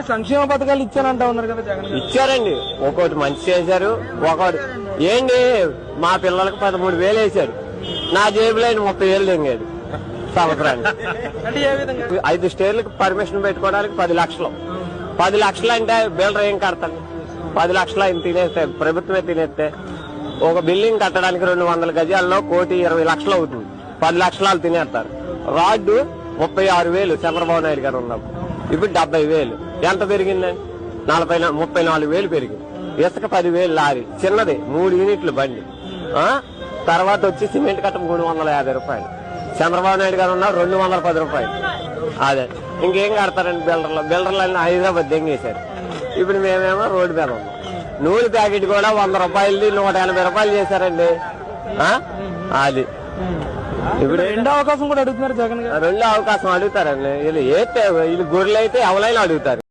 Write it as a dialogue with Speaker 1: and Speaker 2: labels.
Speaker 1: సంక్షేమ పథకాలు ఇచ్చానంటా ఉన్నారు కదా జగన్ గారు.
Speaker 2: ఇచ్చారండి. ఒకటి మంచి చేశారు, ఒకటి ఏంటి మా పిల్లలకు 13,000 వేశారు. నా జేబులో 30,000 తెంగాడు సంవత్సరానికి.
Speaker 1: అంటే ఏ విధంగా
Speaker 2: 5 స్టేర్లకు పర్మిషన్ పెట్టుకోవడానికి 10 లక్షలు. 10 లక్షలు అంటే బిల్డర్ ఏం కడతాను? 10 లక్షలు ఆయన తినేస్తే, ప్రభుత్వమే తినేస్తే ఒక బిల్డింగ్ కట్టడానికి 200 గజాల్లో 1,20,00,000 అవుతుంది. 10 లక్షలు వాళ్ళు తినేస్తారు. రాడ్డు 36,000 చంద్రబాబు నాయుడు గారు ఉన్నప్పుడు. ఇప్పుడు 70,000. ఎంత పెరిగిందండి? 34,000 పెరిగింది. ఇసుక 10,000 లారీ, చిన్నది 3 యూనిట్లు బండి. తర్వాత వచ్చి సిమెంట్ కట్ట 350 రూపాయలు. చంద్రబాబు నాయుడు గారు ఉన్నారు 210 రూపాయలు. అదే ఇంకేం కడతారండి బిల్డర్లు హైదరాబాద్ దెంగేశారు. ఇప్పుడు మేమేమో రోడ్డు మీద ఉన్నాం. నూనె ప్యాకెట్ కూడా 100 రూపాయలది 180 రూపాయలు చేశారండి. అది
Speaker 1: ఇప్పుడు రెండో అవకాశం కూడా అడుగుతున్నారు జగన్ గారు.
Speaker 2: రెండో అవకాశం అడుగుతారండి. ఇది గొర్రెలు అయితే ఎవరైనా అడుగుతారు.